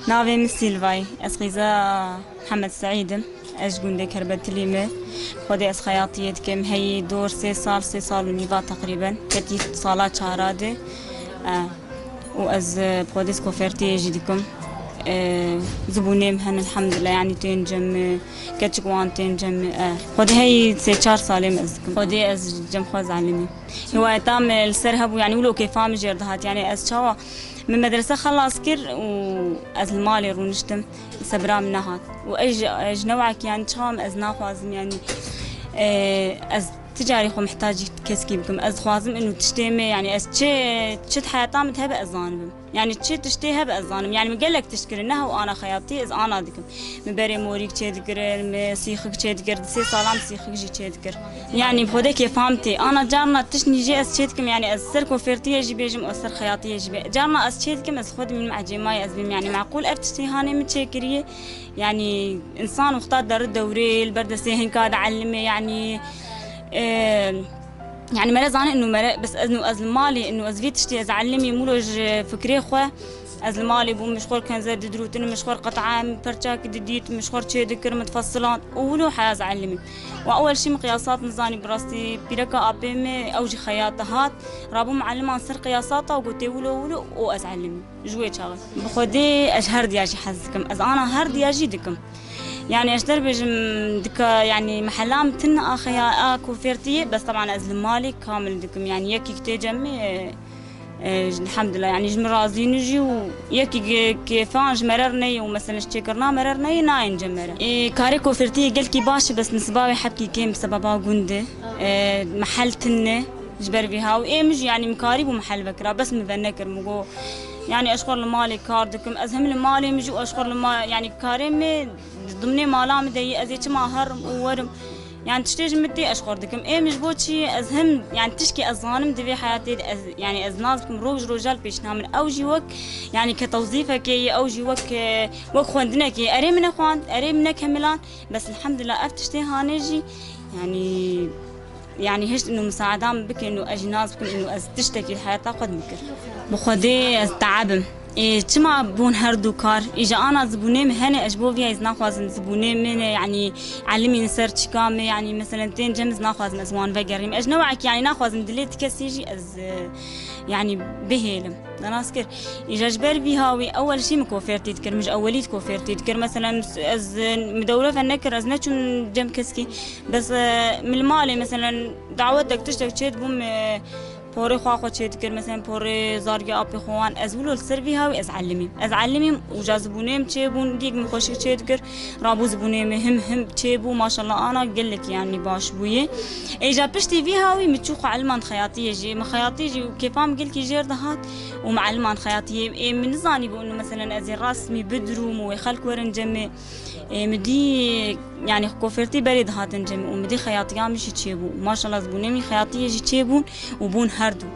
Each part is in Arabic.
ناوي سيلفاي اسقيزا محمد سعيد اش قندي كربت ليمه خدي اس خياطيت كم هي دور 3 سال ونيفا تقريبا كتي صالات شهراده واز بوديس كوفرتي جديكم زبوني مهن الحمد لله يعني تنجم كتشكوان تنجم خدي هي 3 سالم ازكم خدي از جم خوز علمي هو تام السرهب يعني ولو كيفام جردهات يعني از شوا من مدرسة خلاص كر وأز المالي رونشتم سبرا من نهات وأج نوعك يعني شام أز ناخوازم يعني أز تجاري خو محتاج كسكي بكم أز خوازم إنه تشتمي يعني أز تشت حياتام تهبة أزانم يعني تشتيها بأزانم يعني مقلك تشكر إنها وأنا خياطي إز أنا دكم مبري موريك تشذكر مسيخك تشذكر 3 سالام سيخك جي تشذكر يعني بخدك فهمتي أنا جارنا تشني جي أز تشذكم يعني أز سر كوفرتي جي بيجم أسر خياطية جي جارنا أز تشذكم أز خد من معجماي أز بيم يعني معقول أفتشتي هاني متشكرية يعني إنسان وخطات دار الدوري البرد سيهن كاد علمي يعني يعني مرة زاني إنه مرة بس إنه أز المالي إنه أز فيتشتي أز علمي مولوج فكري خوه أز المالي بو مشخور كان زاد دروت إنه مشخور قطعة برشاك ديت مشخور شيء ذكر متفصلات ولو حياز علمي وأول شيء مقياسات نزاني براستي بيركا أبيمي أوجي خياطات رابو معلم عن سر قياساتها وقلتي ولو وأز علمي جوي شغل بخدي أشهر دياجي حزكم أز أنا هر دياجي دكم يعني اشتر بجم دكا يعني محلام تن اخيا كوفرتي بس طبعا ازل مالي كامل دكم يعني يكي كتجمي الحمد لله يعني جم رازي نجي ويكي كيفان جمررني ومثلا اشتكرنا مررني ناين جمره كاري كوفرتي قلت كي باش بس نسباوي حبكي كيم بسببها قنده محل تنه جبر بها وايمج يعني مكاري ومحل بكره بس مذنكر مقو يعني اشكر المالي كاردكم ازهم المالي مجي واشكر لما يعني كاريمي ضمني مالام دي ازيت ما هرم وورم يعني تشتيج مدي اشكر دكم ايه مجبوتشي ازهم يعني تشكي ازانم دبي حياتي يعني ازنازكم رجال بيشنا من اوجي وك يعني كتوظيفك اوجي وك خوندنك اري من اخوان اري من كملان بس الحمد لله افتشتي هانيجي يعني هيش انه مساعدان بك انه اجناس بكم انه از تشتكي حياتها قد مكر بخدي از تعبم تما بون هردو كار اجا انا زبوني مهني اجبو فيها از ناخوازم زبوني من يعني علمي نسر تشكامي يعني مثلا تين جمز ناخوازم ازوان فقريم اج نوعك يعني ناخوازم دليت كسيجي از يعني بهيلم ناسكر اجا جبر بيهاوي اول شيء مكوفرتي تكر مش اوليت كوفرتي تكر مثلا از مدوره فنكر از نتشون جم كسكي بس من المالي مثلا دعوتك تشتك تشيت بوم بوري خواخو تشيتكر مثلا بوري زارجي ابي خوان ازولو السيرفي هاوي از علمي وجازبوني متشيبون ديك مخوش تشيتكر رابو زبوني هم تشيبو ما شاء الله انا قال لك يعني باش بويه اجا بشتي في هاوي متشوخ علمان خياطيه جي ما خياطيه جي كيفام قال كي جير دهات ومعلمان خياطيه من زاني بانه مثلا ازي رسمي بدروم ويخلك ورن جمي مدي يعني كوفرتي بريد هاتن جمي ومدي خياطيه مش تشيبو ما شاء الله زبوني من خياطيه جي تشيبون وبون هردو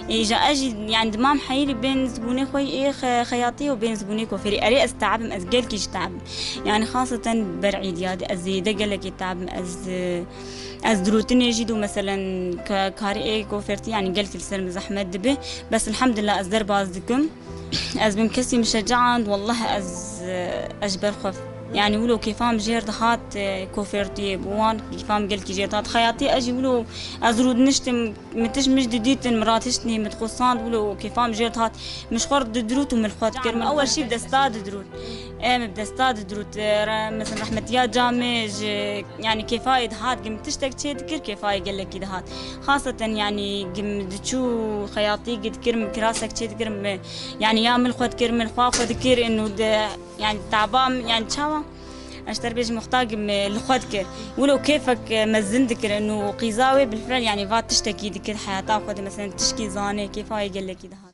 اجا اجي يعني دمام حيري بين زبوني خوي ايه خياطيه وبين زبوني كوفري اري استعب از قال كيش تعب يعني خاصه برعيد يادي از دقلك يتعب از دروتني يجدوا مثلا كاري ايه كوفرتي يعني قال كل سلم زحمه دبه بس الحمد لله از درباز دكم از بمكسي مشجعان والله از اجبر خوف يعني ولو كيفام جير دهات كوفرتي بوان كيفام قال كي جيرتات خياطي اجي ولو ازرود نشتم متش مش ديتن مراتشتني متخصان ولو كيفام جيرتات مش خرد دروت ومن خد كرم اول شيء بدي استاد دروت بدي استاد دروت مثلا رحمتيات جامج يعني كيفاي دهات قم تشتك تشي ذكر كيفاي قال لك دهات خاصه يعني قم دتشو خياطي قد كرم كراسك تشي ذكر يعني يا من خد كرم الخواف ذكر انه يعني تعبان يعني تشاوا اشتر بيج محتاج لخدك ولو كيفك مزن ذكر انه قيزاوي بالفعل يعني فات تشتكي ذكر حياتها خد مثلا تشكي زاني كيف هاي قال لك ده